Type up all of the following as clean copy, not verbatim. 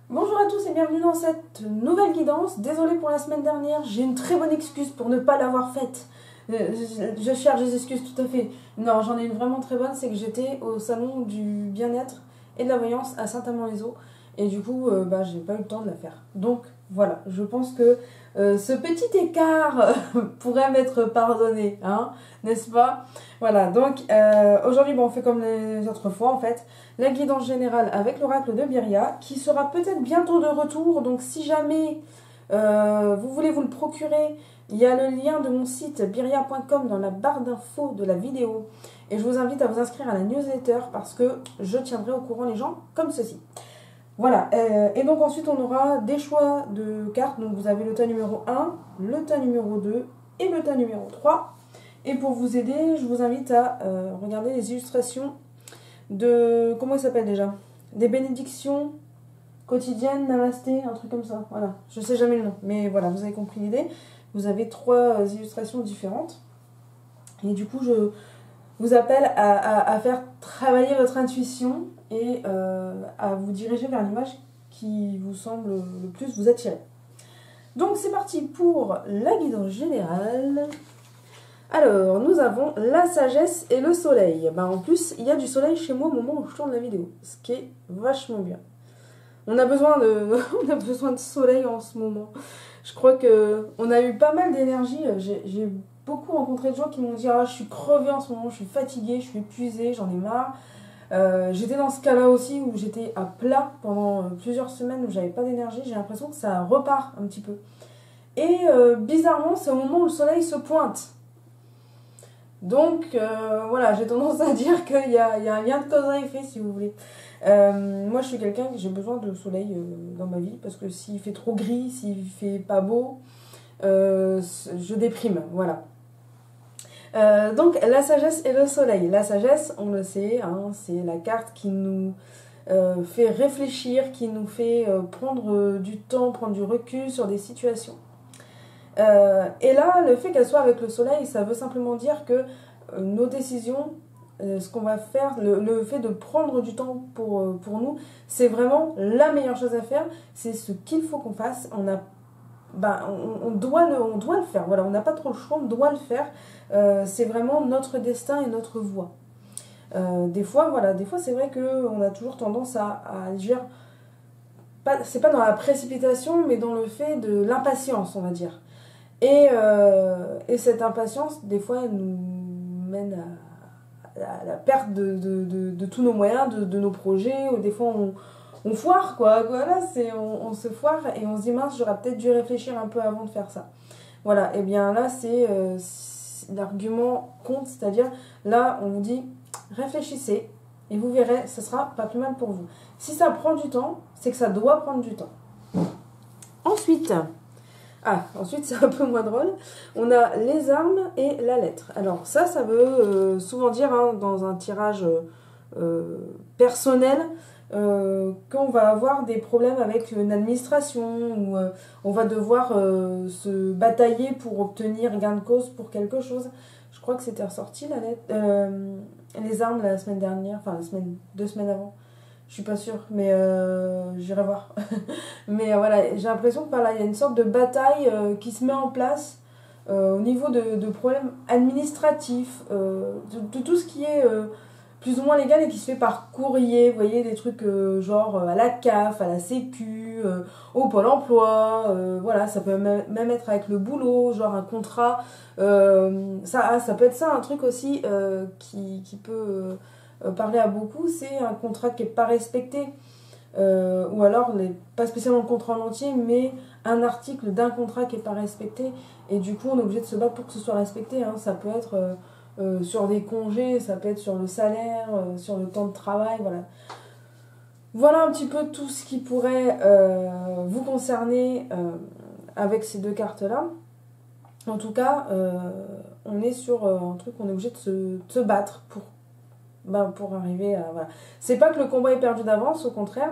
Bonjour à tous et bienvenue dans cette nouvelle guidance. Désolée pour la semaine dernière, j'ai une très bonne excuse pour ne pas l'avoir faite. Je cherche des excuses tout à fait. Non, j'en ai une vraiment très bonne, c'est que j'étais au salon du bien-être et de la voyance à Saint-Amand-les-Eaux. Et du coup, j'ai pas eu le temps de la faire. Donc voilà, je pense que ce petit écart pourrait m'être pardonné, hein, n'est-ce pas? Voilà, donc aujourd'hui, on fait comme les autres fois en fait. La guidance générale avec l'oracle de Biria, qui sera peut-être bientôt de retour. Donc si jamais vous voulez vous le procurer, il y a le lien de mon site biria.com dans la barre d'infos de la vidéo. Et je vous invite à vous inscrire à la newsletter parce que je tiendrai au courant les gens comme ceci. Voilà, et donc ensuite on aura des choix de cartes. Donc vous avez le tas numéro 1, le tas numéro 2 et le tas numéro 3. Et pour vous aider, je vous invite à regarder les illustrations de... Comment il s'appelle déjà? Des bénédictions quotidiennes, namasté, un truc comme ça. Voilà, je sais jamais le nom, mais voilà, vous avez compris l'idée. Vous avez 3 illustrations différentes. Et du coup, je vous appelle à faire travailler votre intuition et à vous diriger vers l'image qui vous semble le plus vous attirer. Donc c'est parti pour la guidance générale. Alors, nous avons la sagesse et le soleil. En plus, il y a du soleil chez moi au moment où je tourne la vidéo, ce qui est vachement bien. On a besoin de soleil en ce moment. Je crois qu'on a eu pas mal d'énergie. J'ai beaucoup rencontré de gens qui m'ont dit « Ah, je suis crevée en ce moment, je suis fatiguée, je suis épuisée, j'en ai marre. » J'étais dans ce cas-là aussi où j'étais à plat pendant plusieurs semaines où j'avais pas d'énergie. J'ai l'impression que ça repart un petit peu. Et bizarrement, c'est au moment où le soleil se pointe. Donc voilà, j'ai tendance à dire qu'il y a un lien de cause à effet si vous voulez. Moi je suis quelqu'un qui j'ai besoin de soleil dans ma vie parce que s'il fait trop gris, s'il fait pas beau, je déprime, voilà. Donc la sagesse et le soleil. La sagesse, on le sait, hein, c'est la carte qui nous fait réfléchir, qui nous fait prendre du temps, prendre du recul sur des situations. Et là, le fait qu'elle soit avec le soleil, ça veut simplement dire que nos décisions, ce qu'on va faire, le fait de prendre du temps pour nous, c'est vraiment la meilleure chose à faire, c'est ce qu'il faut qu'on fasse. On doit le faire, voilà, on n'a pas trop le choix, on doit le faire. C'est vraiment notre destin et notre voie. Des fois c'est vrai qu'on a toujours tendance à agir, c'est pas dans la précipitation, mais dans le fait de l'impatience, on va dire. Et cette impatience, des fois, elle nous mène à la perte de tous nos moyens, de nos projets. Ou des fois, on foire, quoi. Voilà, on se foire et on se dit, mince, j'aurais peut-être dû réfléchir un peu avant de faire ça. Voilà, et bien là, c'est l'argument compte, c'est-à-dire, là, on vous dit, réfléchissez, et vous verrez, ce sera pas plus mal pour vous. Si ça prend du temps, c'est que ça doit prendre du temps. Ensuite, c'est un peu moins drôle. On a les armes et la lettre. Alors ça veut souvent dire, hein, dans un tirage personnel, qu'on va avoir des problèmes avec une administration, ou on va devoir se batailler pour obtenir gain de cause pour quelque chose. Je crois que c'était ressorti la lettre, les armes la semaine dernière, enfin 2 semaines avant. Je suis pas sûre, mais j'irai voir. Mais voilà, j'ai l'impression que il y a une sorte de bataille qui se met en place au niveau de problèmes administratifs, de tout ce qui est plus ou moins légal et qui se fait par courrier. Vous voyez, des trucs genre à la CAF, à la Sécu, au Pôle emploi. Voilà, ça peut même être avec le boulot, genre un contrat. Ça peut être ça, un truc aussi qui peut... parler à beaucoup, c'est un contrat qui n'est pas respecté, ou alors pas spécialement le contrat en entier, mais un article d'un contrat qui n'est pas respecté, et du coup on est obligé de se battre pour que ce soit respecté, hein. Ça peut être sur des congés, ça peut être sur le salaire, sur le temps de travail, voilà. Voilà un petit peu tout ce qui pourrait vous concerner avec ces 2 cartes-là. En tout cas, on est sur un truc, on est obligé de se battre pour arriver à... Voilà. C'est pas que le combat est perdu d'avance, au contraire.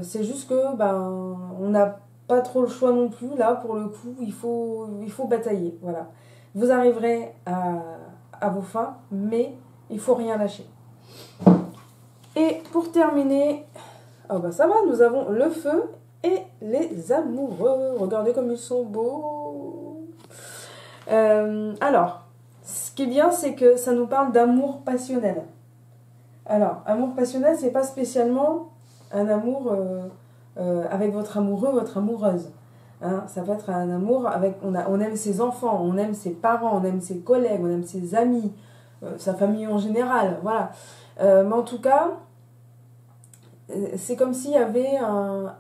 C'est juste que on n'a pas trop le choix non plus. Là, pour le coup, il faut batailler. Voilà. Vous arriverez à vos fins, mais il faut rien lâcher. Et pour terminer, Ah bah ça va, nous avons le feu et les amoureux. Regardez comme ils sont beaux. Alors, ce qui est bien, c'est que ça nous parle d'amour passionnel. Alors, amour passionnel, c'est pas spécialement un amour avec votre amoureux, votre amoureuse. Hein, ça peut être un amour avec... On aime ses enfants, on aime ses parents, on aime ses collègues, on aime ses amis, sa famille en général, voilà. Mais en tout cas, c'est comme s'il y avait un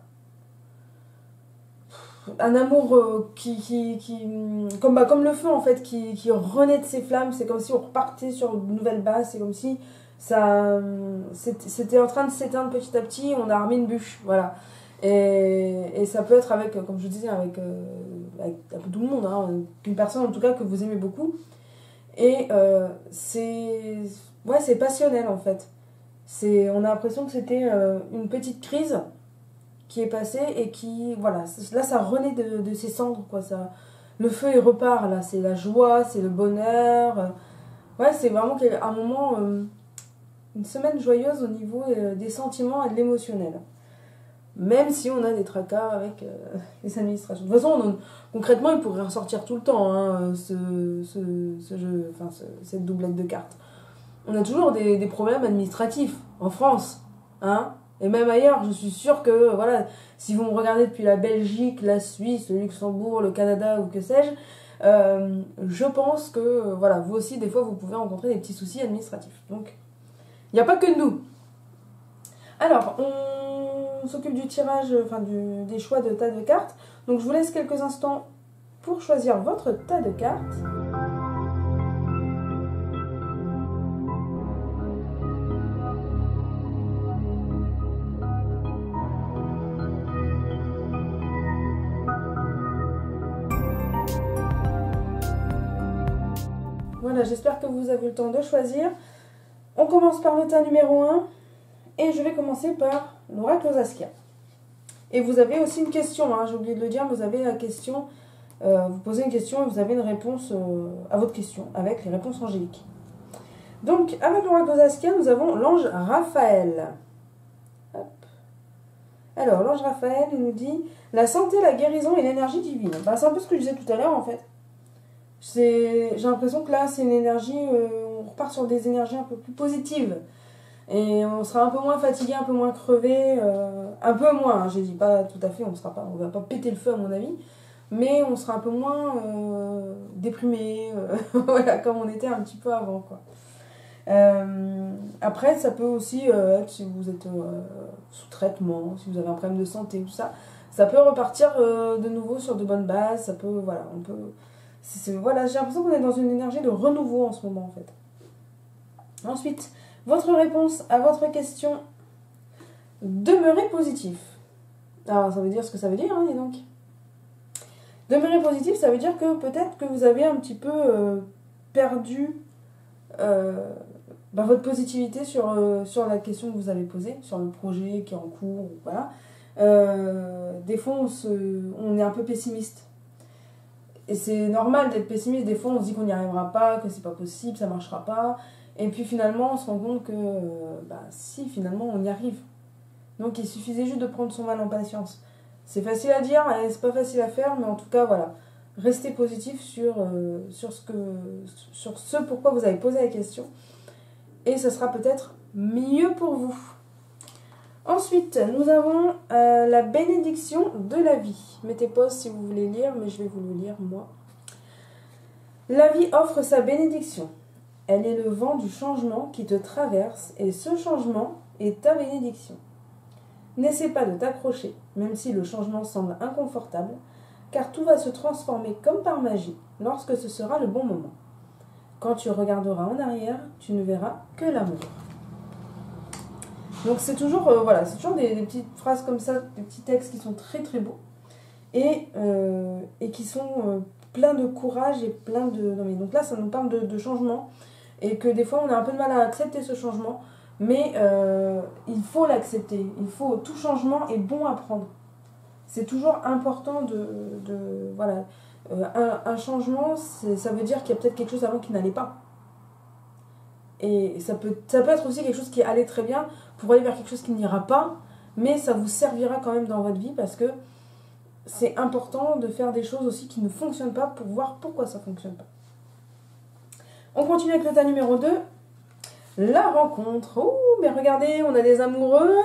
amour comme le feu en fait, qui renaît de ses flammes. C'est comme si on repartait sur de nouvelles bases, c'est comme si c'était en train de s'éteindre petit à petit, on a remis une bûche, voilà. Et ça peut être avec, comme je disais, avec un peu tout le monde, hein, une personne en tout cas que vous aimez beaucoup. Et c'est passionnel en fait. On a l'impression que c'était une petite crise qui est passée et qui, voilà, là ça renaît de ses cendres, quoi. Le feu il repart, là, c'est la joie, c'est le bonheur. Ouais, c'est vraiment un moment, une semaine joyeuse au niveau des sentiments et de l'émotionnel. Même si on a des tracas avec les administrations. De toute façon, concrètement, il pourrait ressortir tout le temps, hein, ce jeu, enfin, cette doublette de cartes. On a toujours des problèmes administratifs en France, hein, et même ailleurs. Je suis sûre que, voilà, si vous me regardez depuis la Belgique, la Suisse, le Luxembourg, le Canada ou que sais-je, je pense que, voilà, vous aussi, des fois, vous pouvez rencontrer des petits soucis administratifs. Donc, il n'y a pas que nous. Alors, on s'occupe du tirage, enfin des choix de tas de cartes. Donc je vous laisse quelques instants pour choisir votre tas de cartes. Voilà, j'espère que vous avez eu le temps de choisir. On commence par le tas numéro 1. Et je vais commencer par l'oracle aux Askia. Et vous avez aussi une question, hein, j'ai oublié de le dire, vous avez la question, vous posez une question et vous avez une réponse à votre question, avec les réponses angéliques. Donc, avec l'oracle aux Askia, nous avons l'ange Raphaël. Hop. Alors, l'ange Raphaël, il nous dit « La santé, la guérison et l'énergie divine ». Ben, c'est un peu ce que je disais tout à l'heure, en fait. J'ai l'impression que là, c'est une énergie, on repart sur des énergies un peu plus positives. Et on sera un peu moins fatigué, un peu moins crevé, un peu moins, hein, j'ai dit pas tout à fait, on va pas péter le feu à mon avis, mais on sera un peu moins déprimé, voilà, comme on était un petit peu avant, quoi. Après, ça peut aussi être si vous êtes sous traitement, si vous avez un problème de santé, tout ça, ça peut repartir de nouveau sur de bonnes bases, ça peut, voilà, on peut... voilà, j'ai l'impression qu'on est dans une énergie de renouveau en ce moment, en fait. Ensuite, votre réponse à votre question, demeurer positif. Alors, ça veut dire ce que ça veut dire, hein, dis donc. Demeurer positif, ça veut dire que peut-être que vous avez un petit peu perdu votre positivité sur la question que vous avez posée, sur le projet qui est en cours, voilà. Des fois, on est un peu pessimiste. Et c'est normal d'être pessimiste, des fois on se dit qu'on n'y arrivera pas, que c'est pas possible, ça marchera pas. Et puis finalement, on se rend compte que, si, finalement, on y arrive. Donc il suffisait juste de prendre son mal en patience. C'est facile à dire, et c'est pas facile à faire, mais en tout cas, voilà. Restez positif sur ce pourquoi vous avez posé la question. Et ce sera peut-être mieux pour vous. Ensuite, nous avons la bénédiction de la vie. Mettez pause si vous voulez lire, mais je vais vous le lire, moi. La vie offre sa bénédiction. Elle est le vent du changement qui te traverse et ce changement est ta bénédiction. N'essaie pas de t'accrocher, même si le changement semble inconfortable, car tout va se transformer comme par magie lorsque ce sera le bon moment. Quand tu regarderas en arrière, tu ne verras que l'amour. Donc c'est toujours, c'est toujours des petites phrases comme ça, des petits textes qui sont très très beaux et qui sont pleins de courage et pleins de... Non, mais donc là, ça nous parle de changement. Et que des fois on a un peu de mal à accepter ce changement, mais il faut l'accepter. Tout changement est bon à prendre. C'est toujours important voilà. Un changement, ça veut dire qu'il y a peut-être quelque chose avant qui n'allait pas. Et ça peut être aussi quelque chose qui allait très bien pour aller vers quelque chose qui n'ira pas. mais ça vous servira quand même dans votre vie parce que c'est important de faire des choses aussi qui ne fonctionnent pas pour voir pourquoi ça ne fonctionne pas. On continue avec le tas numéro 2. La rencontre. Oh, mais regardez, on a des amoureux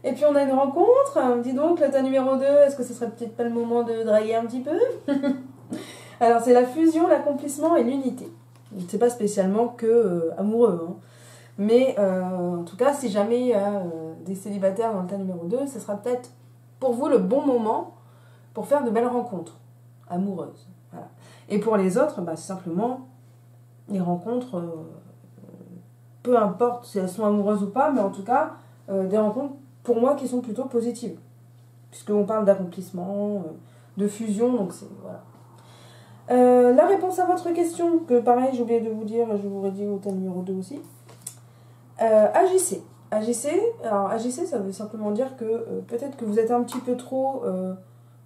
et puis on a une rencontre. Dis donc, le tas numéro 2, est-ce que ce serait peut-être pas le moment de draguer un petit peu? Alors, c'est la fusion, l'accomplissement et l'unité. C'est pas spécialement que amoureux, hein. Mais en tout cas, si jamais il y a des célibataires dans le tas numéro 2, ce sera peut-être pour vous le bon moment pour faire de belles rencontres amoureuses. Voilà. Et pour les autres, bah, c'est simplement les rencontres, peu importe si elles sont amoureuses ou pas, mais en tout cas, des rencontres pour moi qui sont plutôt positives. Puisqu'on parle d'accomplissement, de fusion, donc c'est... Voilà. La réponse à votre question, que pareil, j'ai oublié de vous dire, je vous aurais dit au tas numéro 2 aussi. Agissez. Alors agissez, ça veut simplement dire que peut-être que vous êtes un petit peu trop...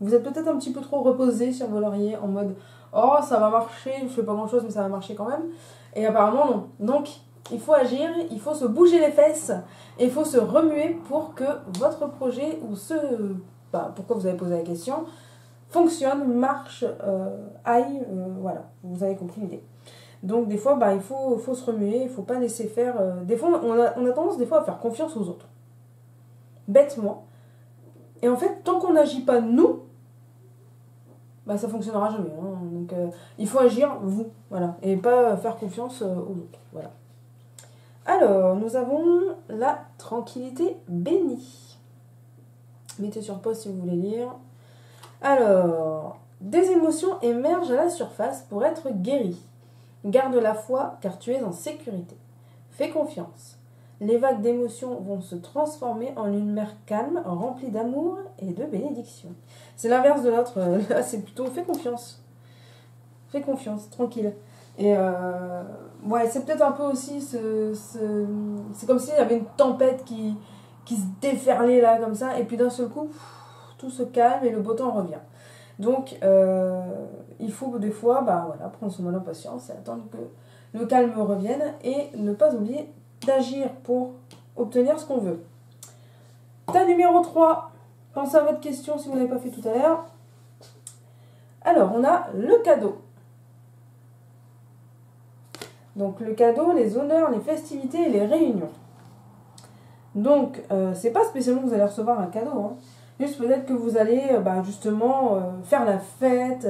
vous êtes peut-être un petit peu trop reposé sur vos lauriers en mode « Oh, ça va marcher, je fais pas grand-chose, mais ça va marcher quand même. » Et apparemment, non. Donc, il faut agir, il faut se bouger les fesses, et il faut se remuer pour que votre projet, ou pourquoi vous avez posé la question, fonctionne, marche, aille, voilà, vous avez compris l'idée. Donc des fois, il faut se remuer, il ne faut pas laisser faire... Des fois, on a tendance des fois à faire confiance aux autres. Bêtement. Et en fait, tant qu'on n'agit pas nous, ça ne fonctionnera jamais. Hein. Donc il faut agir, vous, voilà, et pas faire confiance aux autres. Voilà. Alors, nous avons la tranquillité bénie. Mettez sur pause si vous voulez lire. Alors, des émotions émergent à la surface pour être guéries. Garde la foi car tu es en sécurité. Fais confiance. Les vagues d'émotions vont se transformer en une mer calme, remplie d'amour et de bénédiction. C'est l'inverse de l'autre. Là, c'est plutôt fais confiance. Fais confiance, tranquille. Et ouais, c'est peut-être un peu aussi c'est comme s'il y avait une tempête qui se déferlait là comme ça, et puis d'un seul coup, tout se calme et le beau temps revient. Donc, il faut des fois prendre son mal en patience et attendre que le calme revienne et ne pas oublier d'agir pour obtenir ce qu'on veut. Tas numéro 3, pensez à votre question si vous ne l'avez pas fait tout à l'heure. Alors, on a le cadeau. Donc, le cadeau, les honneurs, les festivités et les réunions. Donc, c'est pas spécialement que vous allez recevoir un cadeau, hein. Juste peut-être que vous allez justement faire la fête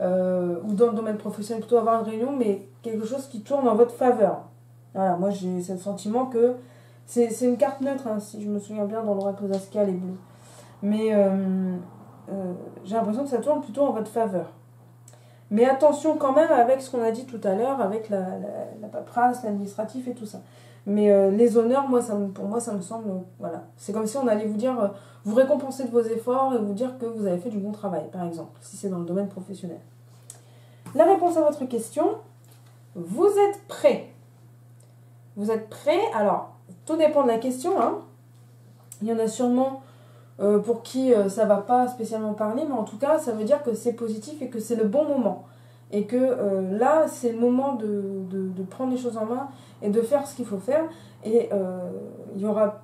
ou dans le domaine professionnel plutôt avoir une réunion, mais quelque chose qui tourne en votre faveur. Voilà, moi j'ai ce sentiment que c'est une carte neutre, hein, si je me souviens bien, dans l'oracle Zaskia, elle est bleue. Mais j'ai l'impression que ça tourne plutôt en votre faveur. Mais attention quand même avec ce qu'on a dit tout à l'heure, avec la paperasse, l'administratif et tout ça. Mais les honneurs, pour moi, ça me semble... voilà. C'est comme si on allait vous dire, vous récompenser de vos efforts et vous dire que vous avez fait du bon travail, par exemple, si c'est dans le domaine professionnel. La réponse à votre question, vous êtes prêt. Vous êtes prêt. Alors, tout dépend de la question, hein. Il y en a sûrement pour qui ça ne va pas spécialement parler, mais en tout cas, ça veut dire que c'est positif et que c'est le bon moment. Et que là, c'est le moment de prendre les choses en main et de faire ce qu'il faut faire. Et il y aura...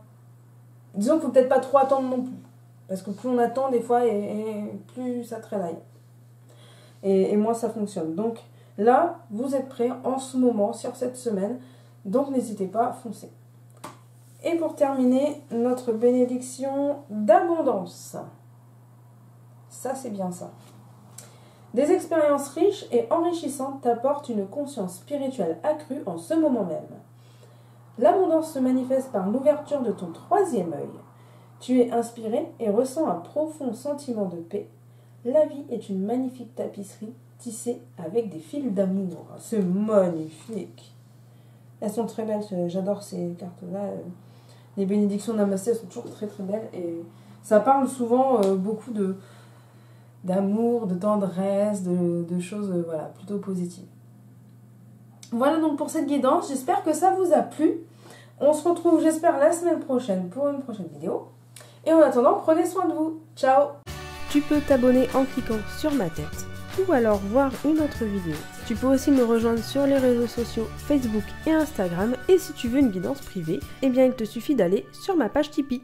Disons qu'il ne faut peut-être pas trop attendre non plus. Parce que plus on attend, des fois, et plus ça traînaille. Et moins ça fonctionne. Donc là, vous êtes prêts en ce moment, sur cette semaine. Donc n'hésitez pas, foncez. Et pour terminer, notre bénédiction d'abondance. Ça, c'est bien ça. Des expériences riches et enrichissantes t'apportent une conscience spirituelle accrue en ce moment même. L'abondance se manifeste par l'ouverture de ton troisième œil. Tu es inspiré et ressens un profond sentiment de paix. La vie est une magnifique tapisserie tissée avec des fils d'amour. C'est magnifique. Elles sont très belles, j'adore ces cartes-là. Les bénédictions Namasté, elles sont toujours très très belles. Et ça parle souvent beaucoup d'amour, de tendresse, de choses voilà, plutôt positives. Voilà donc pour cette guidance, j'espère que ça vous a plu. On se retrouve, j'espère, la semaine prochaine pour une prochaine vidéo. Et en attendant, prenez soin de vous. Ciao! Tu peux t'abonner en cliquant sur ma tête ou alors voir une autre vidéo. Tu peux aussi me rejoindre sur les réseaux sociaux Facebook et Instagram. Et si tu veux une guidance privée, eh bien il te suffit d'aller sur ma page Tipeee.